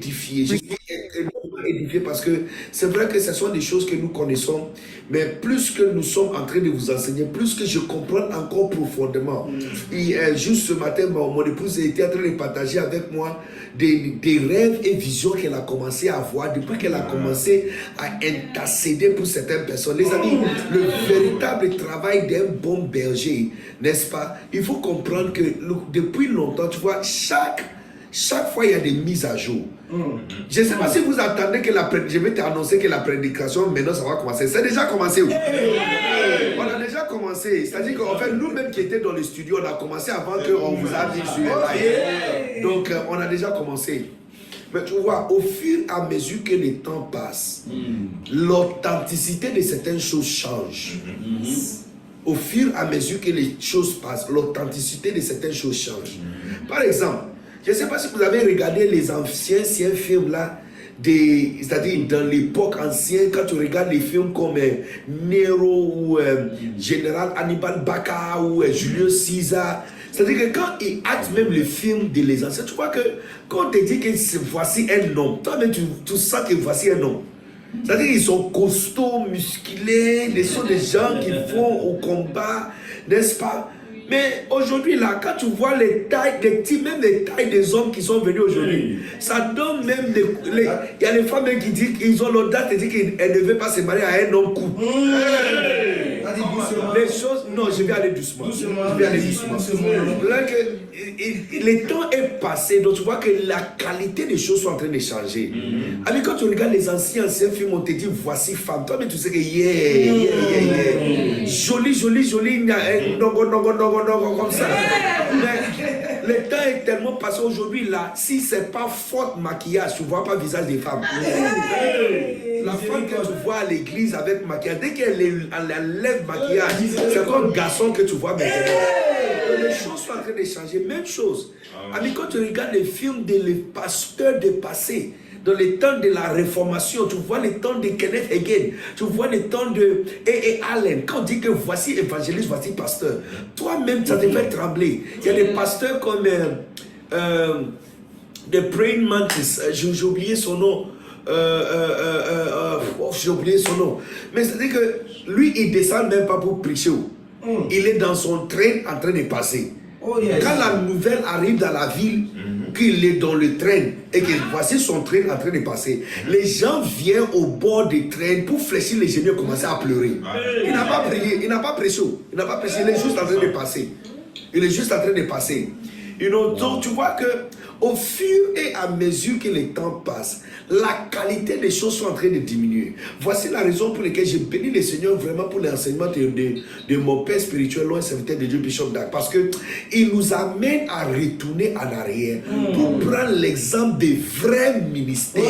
édifié. Je suis énormément édifié parce que c'est vrai que ce sont des choses que nous connaissons, mais plus que nous sommes en train de vous enseigner, plus que je comprends encore profondément. Et juste ce matin, mon épouse était en train de partager avec moi des rêves et visions qu'elle a commencé à avoir depuis qu'elle a commencé à intercéder pour certaines personnes. Les amis, le véritable travail d'un bon berger, n'est-ce pas? Il faut comprendre que depuis longtemps, tu vois, chaque fois il y a des mises à jour. Je ne sais pas si vous attendez que je vais t'annoncer que la prédication maintenant ça va commencer. C'est déjà commencé. On a déjà commencé. C'est-à-dire qu'en fait, nous-mêmes qui étions dans le studio, on a commencé avant qu'on vous a dit sur live. Donc on a déjà commencé. Mais tu vois, au fur et à mesure que le temps passe, l'authenticité de certaines choses change. Au fur et à mesure que les choses passent, l'authenticité de certaines choses change. Par exemple, je ne sais pas si vous avez regardé les anciens films là, c'est-à-dire dans l'époque ancienne, quand tu regardes les films comme Nero ou Général Hannibal Barca ou Julius Caesar, c'est-à-dire que quand ils actent même le film de les anciens, tu vois que quand on te dit que voici un homme, toi-même tu sens que voici un homme. C'est-à-dire qu'ils sont costauds, musclés, ils sont des gens qui vont au combat, n'est-ce pas? Mais aujourd'hui, là, quand tu vois les tailles des petits, même les tailles des hommes qui sont venus aujourd'hui, ça donne même il y a les femmes qui disent qu'ils ont l'audace de dire qu'elles ne veulent pas se marier à un homme court. Les choses, non, je vais aller doucement. Je vais aller doucement. Là, le temps est passé, donc tu vois que la qualité des choses sont en train de changer. Mais quand tu regardes les anciens films, on te dit voici femme. Toi, mais tu sais que jolie, non, comme ça. Mais le temps est tellement passé aujourd'hui là. Si c'est pas fort maquillage, tu vois pas le visage des femmes. La femme que tu vois à l'église avec maquillage, dès qu'elle enlève maquillage, c'est comme un garçon que tu vois maintenant. Les choses sont en train de changer. Même chose. Quand tu regardes les films des pasteurs du passé, dans les temps de la réformation, tu vois les temps de Kenneth Hagin, tu vois les temps de A.A. Allen. Quand on dit que voici évangéliste, voici pasteur, toi-même ça te fait trembler. Il y a des pasteurs comme The Praying Mantis, j'ai oublié son nom. J'ai oublié son nom. Mais c'est-à-dire que lui, il ne descend même pas pour prêcher. Il est dans son train en train de passer. Quand la nouvelle arrive dans la ville, qu'il est dans le train et que voici son train en train de passer, les gens viennent au bord du train pour fléchir les genoux et commencer à pleurer. Il n'a pas prié, il n'a pas prêché, il n'a pas prêché, il est juste en train de passer. Il est juste en train de passer. Donc tu vois que au fur et à mesure que le temps passe, la qualité des choses sont en train de diminuer. Voici la raison pour laquelle j'ai béni le Seigneur vraiment pour l'enseignement de mon père spirituel, loin serviteur de Dieu, Bishop Dag, parce qu'il nous amène à retourner en arrière pour prendre l'exemple des vrais ministères.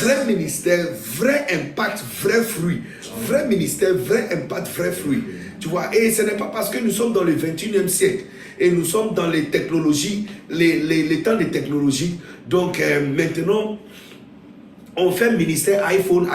Vrai ministère, vrai impact, vrai fruit. Vrai ministère, vrai impact, vrai fruit. Tu vois, et ce n'est pas parce que nous sommes dans le 21e siècle et nous sommes dans les technologies, les temps des technologies. Donc maintenant, on fait ministère iPhone,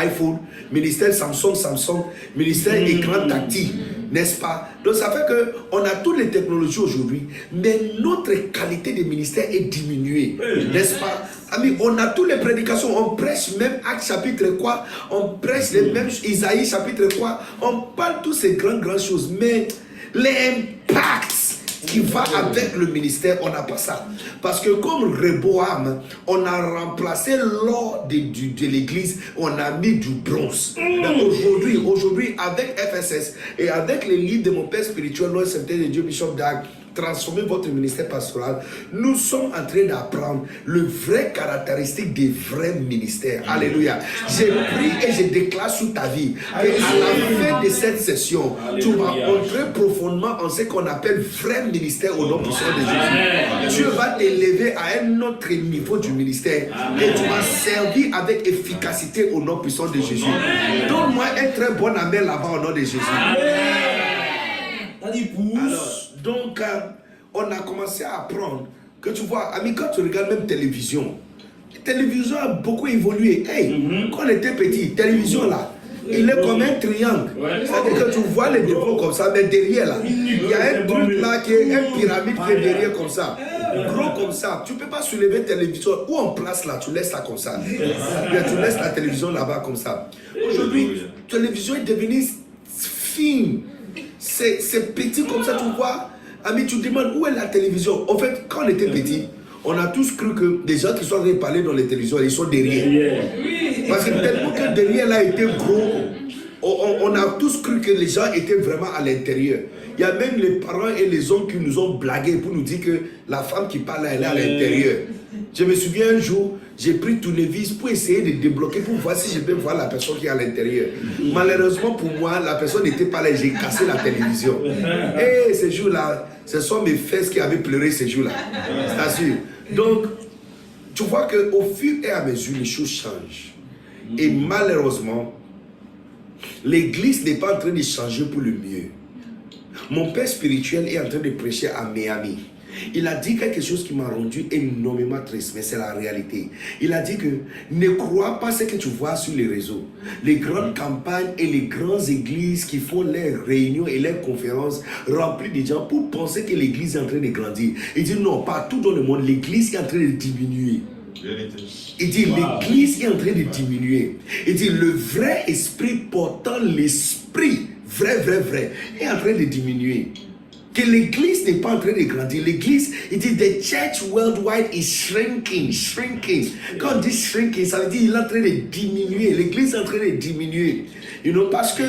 ministère Samsung, ministère écran tactile, n'est-ce pas? Donc ça fait qu'on a toutes les technologies aujourd'hui, mais notre qualité de ministère est diminuée, n'est-ce pas? Amis, on a toutes les prédications, on prêche même Actes chapitre quoi, on prêche les mêmes Isaïe chapitre quoi, on parle de toutes ces grandes choses, mais l'impact qui va avec le ministère, on n'a pas ça. Parce que comme Rehoboam, on a remplacé l'or de l'église, on a mis du bronze. Aujourd'hui, avec FSS et avec les livres de mon père spirituel, le serviteur de Dieu, Bishop Dag, transformer votre ministère pastoral, nous sommes en train d'apprendre le vrai caractéristique des vrais ministères. Alléluia. J'ai pris et je déclare sur ta vie qu'à la fin de cette session, tu vas entrer profondément en ce qu'on appelle vrai ministère au nom puissant de Jésus. Dieu va t'élever à un autre niveau du ministère et tu vas servir avec efficacité au nom puissant de Jésus. Donne-moi un très bon amen là-bas au nom de Jésus. Alors, donc, on a commencé à apprendre que tu vois, ami, quand tu regardes même télévision, la télévision a beaucoup évolué. Quand on était petit, télévision là, il est comme un triangle. C'est-à-dire que tu vois les défauts comme ça, mais derrière là, il y a un truc là qui est une pyramide qui est derrière comme ça. Gros comme ça. Tu ne peux pas soulever une télévision. Où on place là, tu laisses ça comme ça. Bien, tu laisses la télévision là-bas comme ça. Aujourd'hui, la télévision est devenue fine. C'est petit comme ça, tu vois. Ami, tu te demandes où est la télévision. En fait, quand on était petit, on a tous cru que les gens qui sont en train de parler dans les télévisions, ils sont derrière. Parce que tellement que derrière là était gros, on a tous cru que les gens étaient vraiment à l'intérieur. Il y a même les parents et les hommes qui nous ont blagué pour nous dire que la femme qui parle là, elle est à l'intérieur. Je me souviens un jour, j'ai pris tournevis pour essayer de débloquer, pour voir si je peux voir la personne qui est à l'intérieur. Malheureusement pour moi, la personne n'était pas là, j'ai cassé la télévision. Et ces jours-là, ce sont mes fesses qui avaient pleuré ces jours-là. C'est sûr. Donc, tu vois qu'au fur et à mesure, les choses changent. Et malheureusement, l'église n'est pas en train de changer pour le mieux. Mon père spirituel est en train de prêcher à Miami. Il a dit quelque chose qui m'a rendu énormément triste, mais c'est la réalité. Il a dit que ne crois pas ce que tu vois sur les réseaux. Les grandes campagnes et les grandes églises qui font leurs réunions et leurs conférences remplies de gens pour penser que l'église est en train de grandir. Il dit non, partout dans le monde, l'église est en train de diminuer. Il dit l'église est en train de diminuer. Il dit le vrai esprit portant l'esprit vrai est en train de diminuer. Que l'église n'est pas en train de grandir. L'église, il dit the church worldwide is shrinking. Quand on dit shrinking, ça veut dire qu'il est en train de diminuer. L'église est en train de diminuer. Parce que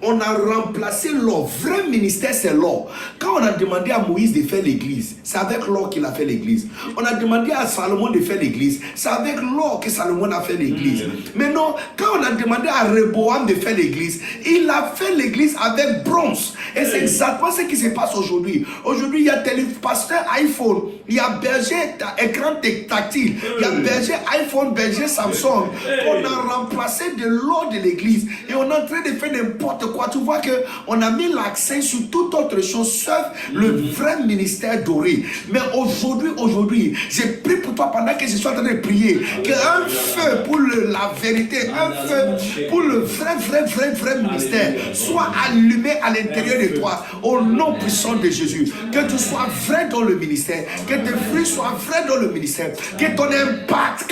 on a remplacé l'or. Vrai ministère, c'est l'or. Quand on a demandé à Moïse de faire l'église, c'est avec l'or qu'il a fait l'église. On a demandé à Salomon de faire l'église, c'est avec l'or que Salomon a fait l'église. Mais non, quand on a demandé à Rehoboam de faire l'église, il a fait l'église avec bronze. Et c'est exactement ce qui se passe aujourd'hui. Aujourd'hui, il y a pasteur iPhone, il y a berger écran tactile, il y a berger iPhone, berger Samsung. On a remplacé de l'or de l'église. Et on est en train de faire n'importe quoi. Tu vois qu'on a mis l'accent sur toute autre chose sauf le vrai ministère doré. Mais aujourd'hui, j'ai prié pour toi pendant que je suis en train de prier qu'un feu pour la vérité, un feu pour le vrai ministère soit allumé à l'intérieur de toi au nom puissant de Jésus. Que tu sois vrai dans le ministère, que tes fruits soient vrais dans le ministère, que ton impact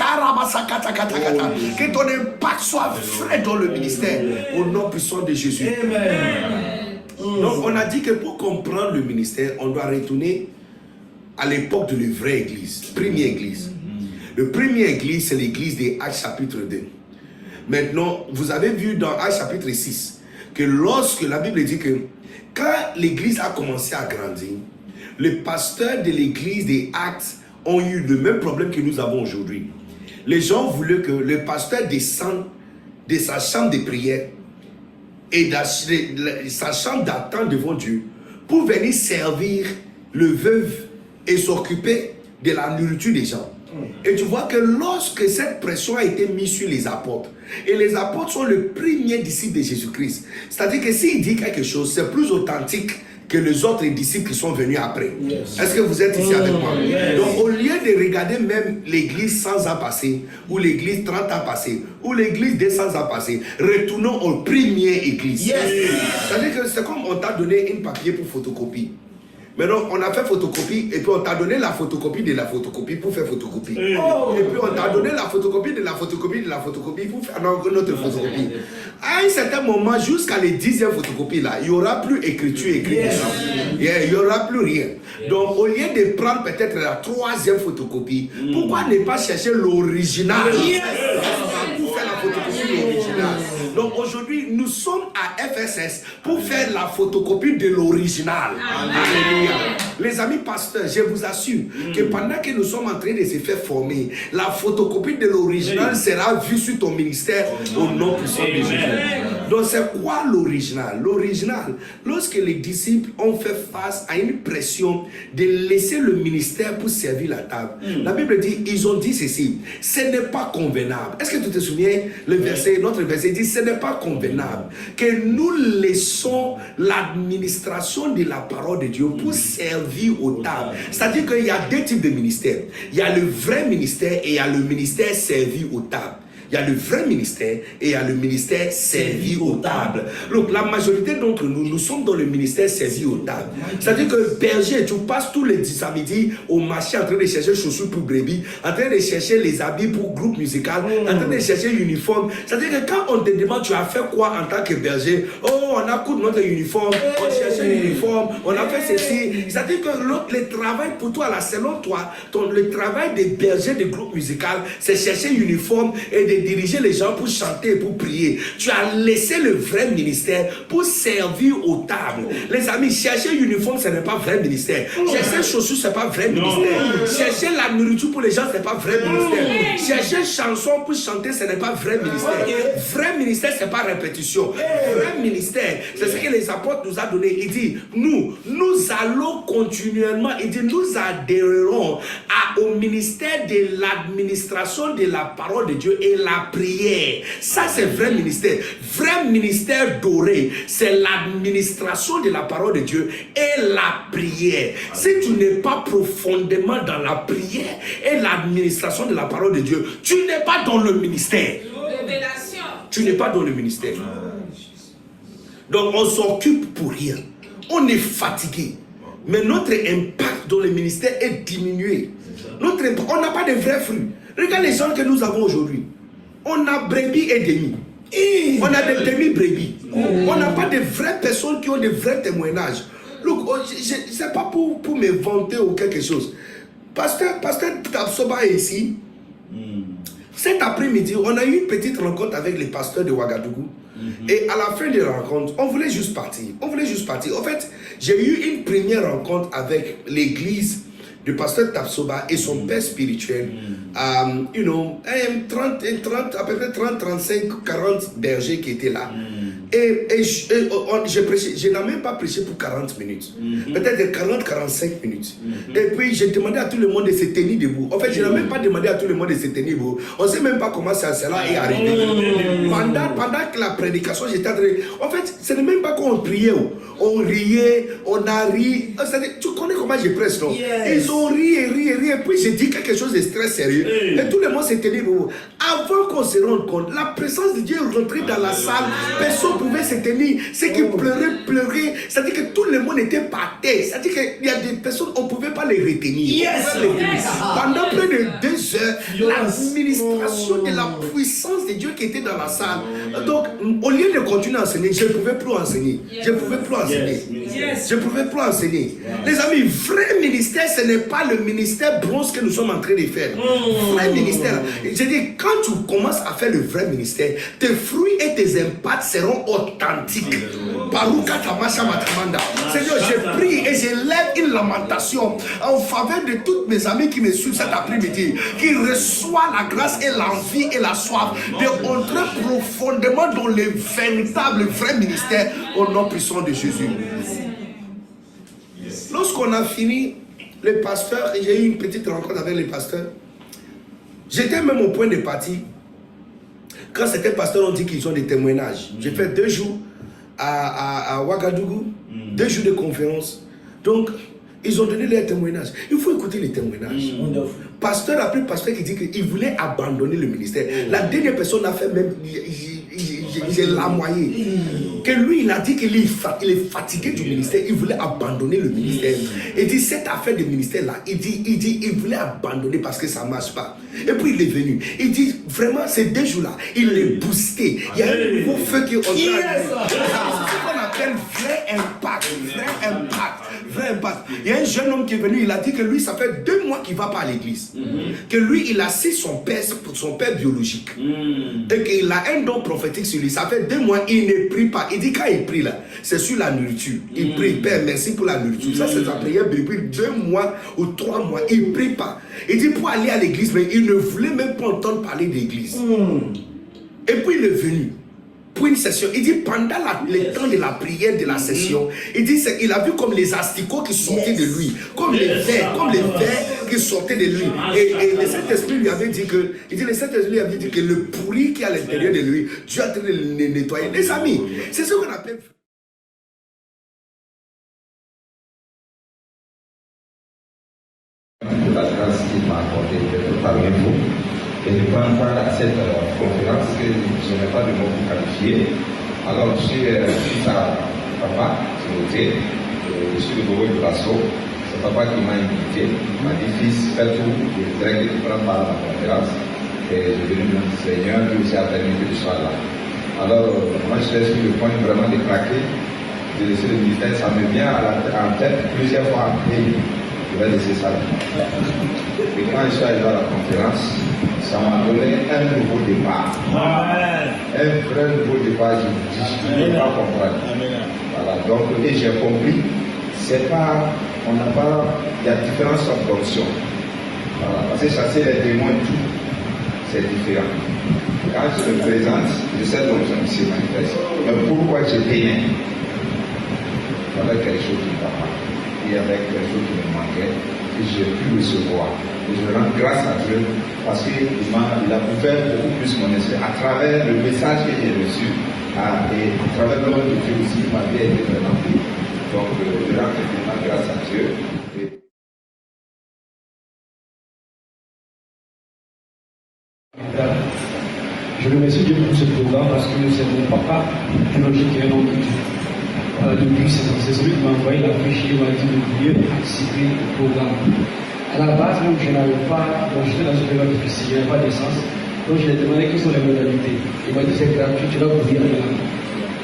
que ton impact soit vrai dans le ministère au nom puissant de Jésus. Amen. Donc on a dit que pour comprendre le ministère, on doit retourner à l'époque de la vraie église, première église. Le premier église, c'est l'église des Actes chapitre 2. Maintenant, vous avez vu dans Actes chapitre 6 que lorsque la Bible dit que quand l'église a commencé à grandir, les pasteurs de l'église des Actes ont eu le même problème que nous avons aujourd'hui. Les gens voulaient que le pasteur descende de sa chambre de prière et sa chambre d'attente devant Dieu pour venir servir le veuve et s'occuper de la nourriture des gens. Et tu vois que lorsque cette pression a été mise sur les apôtres, et les apôtres sont les premiers disciples de Jésus-Christ, c'est-à-dire que s'il dit quelque chose, c'est plus authentique que les autres disciples qui sont venus après. Est-ce que vous êtes ici avec moi? Donc au lieu de regarder même l'église 100 ans passés, ou l'église 30 ans passés, ou l'église 200 ans passés, retournons aux premières églises. C'est-à-dire que c'est comme on t'a donné une papier pour photocopie. Maintenant, on a fait photocopie et puis on t'a donné la photocopie de la photocopie pour faire photocopie. Et puis on t'a donné la photocopie de la photocopie de la photocopie pour faire une autre photocopie. À un certain moment, jusqu'à les 10e photocopie là, il n'y aura plus écriture écrite. Il n'y aura plus rien. Donc, au lieu de prendre peut-être la 3e photocopie, pourquoi ne pas chercher l'original pour faire la photocopie de l'original? Donc aujourd'hui, nous sommes à FSS pour faire la photocopie de l'original. Alléluia. Les amis pasteurs, je vous assure que pendant que nous sommes en train de se faire former, la photocopie de l'original sera vue sur ton ministère au nom puissant de Jésus. Donc c'est quoi l'original? L'original, lorsque les disciples ont fait face à une pression de laisser le ministère pour servir la table, la Bible dit, ils ont dit ceci: ce n'est pas convenable. Est-ce que tu te souviens, notre verset dit, ce n'est pas convenable que nous laissons l'administration de la parole de Dieu pour servir aux tables. C'est-à-dire qu'il y a deux types de ministères. Il y a le vrai ministère et il y a le ministère servi aux tables. Il y a le vrai ministère et il y a le ministère servi aux tables. Donc la majorité d'entre nous, nous sommes dans le ministère servi aux tables. C'est-à-dire que berger, tu passes tous les samedis au marché en train de chercher chaussures pour brebis, en train de chercher les habits pour groupe musical, en train de chercher l'uniforme. C'est-à-dire que quand on te demande tu as fait quoi en tant que berger, oh on a coupé notre uniforme, on cherchait l'uniforme, on a fait ceci. C'est-à-dire que le travail pour toi là, selon toi, le travail des bergers de groupe musical, c'est chercher l'uniforme et de diriger les gens pour chanter et pour prier. Tu as laissé le vrai ministère pour servir aux tables. Les amis, chercher l'uniforme, ce n'est pas vrai ministère. Chercher chaussures, ce n'est pas vrai ministère. Chercher la nourriture pour les gens, ce n'est pas vrai ministère. Chercher chanson pour chanter, ce n'est pas vrai ministère. Vrai ministère, ce n'est pas répétition. Vrai ministère, c'est ce que les apôtres nous ont donné. Il dit, nous allons continuellement, il dit, nous adhérerons au ministère de l'administration de la parole de Dieu et la prière. Ça, c'est vrai ministère. Vrai ministère doré, c'est l'administration de la parole de Dieu et la prière. Si tu n'es pas profondément dans la prière et l'administration de la parole de Dieu, tu n'es pas dans le ministère. Révélation. Tu n'es pas dans le ministère. Donc, on s'occupe pour rien. On est fatigué. Mais notre impact dans le ministère est diminué. On n'a pas de vrais fruits. Regarde les gens que nous avons aujourd'hui. On a brebis et demi. On a des demi-brebis. On n'a pas de vraies personnes qui ont de vrais témoignages. Look, je ne sais pas pour me vanter ou quelque chose. Pasteur Tapsoba est ici. Cet après-midi, on a eu une petite rencontre avec les pasteurs de Ouagadougou. Et à la fin de la rencontre, on voulait juste partir. En fait, j'ai eu une première rencontre avec l'église du pasteur Tapsoba et son père spirituel. À peu près 30, 35, 40 bergers qui étaient là. Et je n'ai même pas prêché pour 40 minutes. Peut-être 40, 45 minutes. Et puis j'ai demandé à tout le monde de se tenir debout. En fait, je n'ai même pas demandé à tout le monde de se tenir debout. On ne sait même pas comment cela est arrivé. Pendant que la prédication, j'étais en train de... En fait, ce n'est même pas qu'on priait. On riait, on a ri. Tu connais comment je presse, non? Ils ont ri. Et puis j'ai dit quelque chose de très sérieux. Et tout le monde s'est tenu debout. Avant qu'on se rende compte, la présence de Dieu est rentrée dans la salle. Personne ne pouvait se tenir. Ceux qui pleuraient. C'est-à-dire que tout le monde était par terre. C'est-à-dire qu'il y a des personnes, on ne pouvait pas les retenir. Pendant près de 2 heures, l'administration de la puissance de Dieu qui était dans la salle. Donc, au lieu de continuer à enseigner, je ne pouvais plus enseigner. Je ne pouvais plus enseigner. Les amis, vrai ministère, ce n'est pas le ministère bronze que nous sommes en train de faire. Vrai ministère. Je dis, quand tu commences à faire le vrai ministère, tes fruits et tes impacts seront authentiques. Seigneur, je prie et je lève une lamentation en faveur de toutes mes amis qui me suivent cet après-midi, qui reçoivent la grâce et l'envie et la soif de entrer profondément dans le véritable vrai ministère au nom puissant de Jésus. Lorsqu'on a fini, les pasteurs, j'ai eu une petite rencontre avec les pasteurs. J'étais même au point de partir. Quand certains pasteurs ont dit qu'ils ont des témoignages, j'ai fait 2 jours à Ouagadougou, 2 jours de conférence. Donc, ils ont donné leurs témoignages. Il faut écouter les témoignages. Pasteur après pasteur qui dit qu'il voulait abandonner le ministère. La dernière personne a fait même, j'ai larmoyé. Que lui, il a dit qu'il est fatigué du ministère. Il voulait abandonner le ministère. Il dit, cette affaire de ministère-là, il voulait abandonner parce que ça ne marche pas. Et puis il est venu. Il dit, vraiment, ces 2 jours-là, il est boosté. Il y a un nouveau feu qui est en train de... C'est ce qu'on appelle vrai impact. Vrai impact. Il y a un jeune homme qui est venu, il a dit que lui, ça fait 2 mois qu'il ne va pas à l'église. Que lui, il a cessé son père biologique. Et qu'il a un don prophétique sur lui. Ça fait 2 mois, il ne prie pas. Il dit quand il prie là, c'est sur la nourriture. Il prie, Père, merci pour la nourriture. Ça, c'est sa prière depuis 2 mois ou 3 mois. Il ne prie pas. Il dit pour aller à l'église, mais il ne voulait même pas entendre parler d'église. Et puis il est venu pour une session. Il dit pendant le temps de la prière de la session, il dit il a vu comme les asticots qui sortaient de lui, comme les vers qui sortaient de lui. Et le Saint-Esprit lui avait dit que, le Saint-Esprit lui avait dit que le pourri qui est à l'intérieur de lui, Dieu a en train de le nettoyer. Les amis, c'est ce qu'on appelle. La grâce qu'il m'a accordée de parler vous. et de prendre part à cette conférence que je n'ai pas de mots pour qualifier. Alors, je suis sa papa, c'est noté, je suis le Bobo de Lasso. C'est papa qui m'a invité, il m'a dit fils, fais tout, je voudrais que tu prennes part à la conférence. Et je vais dire Seigneur, qui aussi a permis que tu sois là. Alors, moi je suis sur le point vraiment de craquer, de laisser le ministère, ça me vient en tête plusieurs fois après. Je vais laisser ça. Et quand je suis arrivé à la conférence, ça m'a donné un nouveau départ. Amen. Un vrai nouveau départ, je ne peux pas comprendre. Voilà, donc, et j'ai compris, c'est pas, on n'a pas, il y a différentes sortes d'options. Voilà, parce que chasser les démons et tout, c'est différent. Quand je me présente, je sais l'option qui se manifeste. Mais pourquoi je viens? Il y avait quelque chose qui ne va pas. Il y avait quelque chose qui me manquait. Et j'ai pu recevoir. Et je rends grâce à Dieu parce qu'il a ouvert beaucoup plus mon esprit à travers le message que j'ai reçu et à travers l'homme de Dieu aussi qui m'avait été présenté. Donc je rends vraiment grâce à Dieu. Je remercie Dieu pour ce programme parce que c'est mon papa théologique qui est dans le Dieu. Depuis c'est celui qui m'a envoyé la fiche et m'a dit de mieux participer au programme. À la base, même, je n'avais pas, donc j'étais dans une période difficile, il n'y avait pas d'essence. Donc je lui ai demandé quelles sont les modalités. Il m'a dit c'est gratuit, tu vas courir là.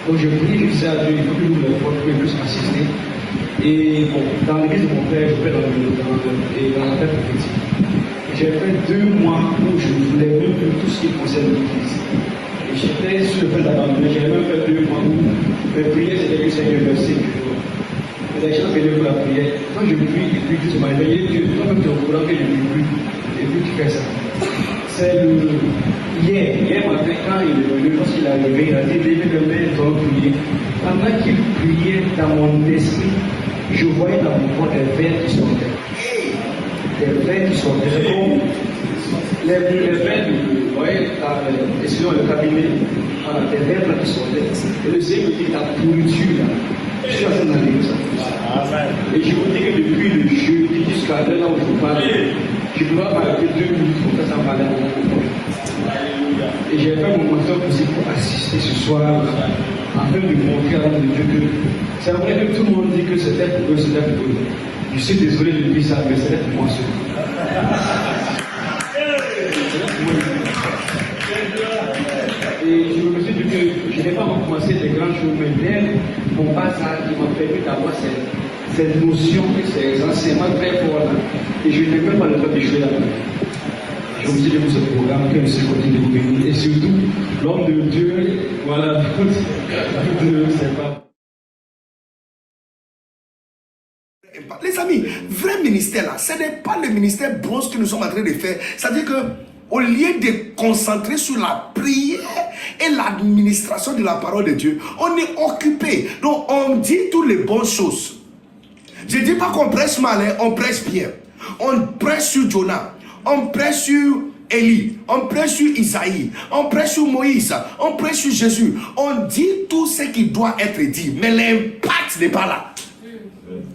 Donc je prie, je disais à Dieu, il faut que nous les portes pour plus assister. Et bon, dans l'église de mon père, je fais dans la tête prophétique. J'ai fait 2 mois où je voulais même tout ce qui concerne l'église. Et j'étais sur le fait d'abandonner. J'ai même fait 2 mois où mes prières c'était que Seigneur merci. Les gens venaient pour la prière. Quand je prie, et puis Dieu m'a réveillé, Dieu, toi-même tu es au courant que je ne prie plus. Et puis tu fais ça. C'est hier matin, quand il est venu, lorsqu'il est arrivé, il a dit levez le main, toi prier. Pendant qu'il priait dans mon esprit, je voyais dans mon corps des vers qui sortaient. Des vers qui sortaient. C'est comme les vers vous voyez, excusez le cabinet, des vers qui sortaient. Et le Seigneur me dit la pourriture là. Je suis en train d'aller ça. Et je vous dis que depuis le jeudi jusqu'à là où je vous parle, je dois m'arrêter 2 minutes pour faire ça parler à mon corps. Et j'ai fait mon master aussi pour assister ce soir, afin de montrer à l'homme de Dieu que c'est vrai que tout le monde dit que c'était pour eux, c'était pour eux. Je suis désolé de dire ça, mais c'était pour moi seul. Et je me suis dit que je n'ai pas commencé des grandes choses, mais bien mon bazar qui m'a permis d'avoir cette notion et ces enseignements très forts là. Et je n'ai même pas le temps d'échouer là-dedans. Je vous dis pour ce programme que le Seigneur continue de vous bénir. Et surtout, l'homme de Dieu, voilà, c'est pas. Les amis, vrai ministère là, ce n'est pas le ministère bronze que nous sommes en train de faire. C'est-à-dire que au lieu de concentrer sur la prière et l'administration de la parole de Dieu, on est occupé. Donc on dit toutes les bonnes choses. Je ne dis pas qu'on prêche mal, hein, on prêche bien. On prêche sur Jonah, on prêche sur Élie, on prêche sur Isaïe, on prêche sur Moïse, on prêche sur Jésus. On dit tout ce qui doit être dit, mais l'impact n'est pas là.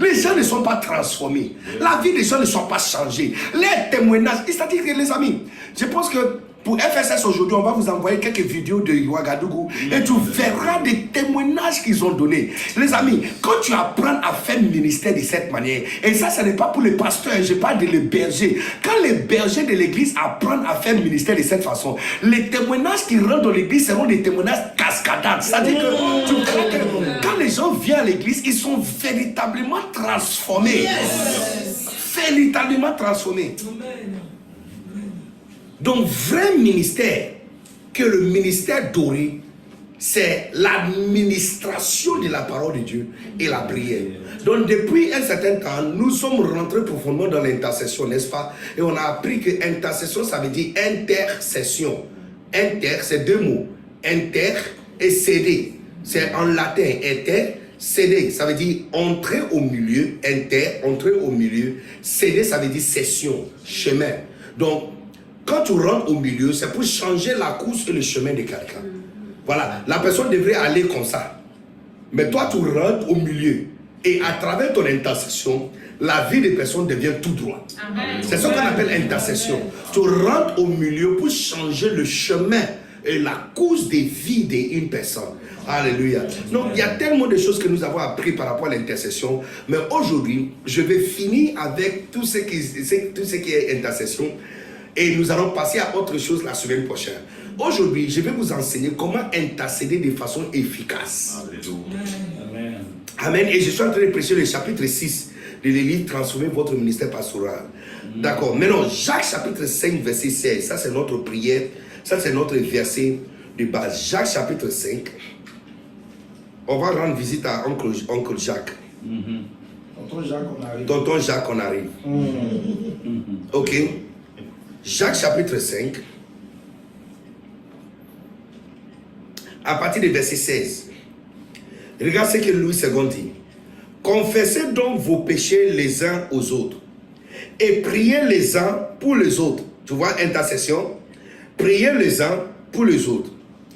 Les gens ne sont pas transformés. La vie des gens ne sont pas changées. Les témoignages, c'est-à-dire que les amis, je pense que pour FSS aujourd'hui, on va vous envoyer quelques vidéos de Ouagadougou et tu verras des témoignages qu'ils ont donnés. Les amis, quand tu apprends à faire ministère de cette manière, et ça, ce n'est pas pour les pasteurs, je parle des bergers. Quand les bergers de l'église apprennent à faire ministère de cette façon, les témoignages qui rentrent dans l'église seront des témoignages cascadants. C'est-à-dire que tu verras que quand les gens viennent à l'église, ils sont véritablement transformés. Véritablement transformés. Donc, vrai ministère, que le ministère doré, c'est l'administration de la parole de Dieu et la prière. Donc, depuis un certain temps, nous sommes rentrés profondément dans l'intercession, n'est-ce pas? Et on a appris que intercession, ça veut dire intercession. Inter, c'est 2 mots. Inter et céder. C'est en latin, inter. Céder, ça veut dire entrer au milieu. Inter, entrer au milieu. Céder, ça veut dire session, chemin. Donc, quand tu rentres au milieu, c'est pour changer la course et le chemin de quelqu'un. Voilà, la personne devrait aller comme ça. Mais toi, tu rentres au milieu. Et à travers ton intercession, la vie des personnes devient tout droit. C'est ce qu'on appelle intercession. Tu rentres au milieu pour changer le chemin et la cause des vies d'une personne. Alléluia. Donc, il y a tellement de choses que nous avons appris par rapport à l'intercession. Mais aujourd'hui, je vais finir avec tout ce qui est intercession. Et nous allons passer à autre chose la semaine prochaine. Aujourd'hui, je vais vous enseigner comment intercéder de façon efficace. Amen. Amen. Et je suis en train de prêcher le chapitre 6 de livre Transformer votre ministère pastoral. D'accord. Maintenant, Jacques chapitre 5, verset 16. Ça, c'est notre prière. Ça, c'est notre verset de base. Jacques chapitre 5. On va rendre visite à oncle Jacques. Tonton Jacques, on arrive. Ok. Jacques chapitre 5. À partir du verset 16. Regarde ce que Louis II dit. Confessez donc vos péchés les uns aux autres et priez les uns pour les autres. Tu vois, intercession. Priez les uns pour les autres.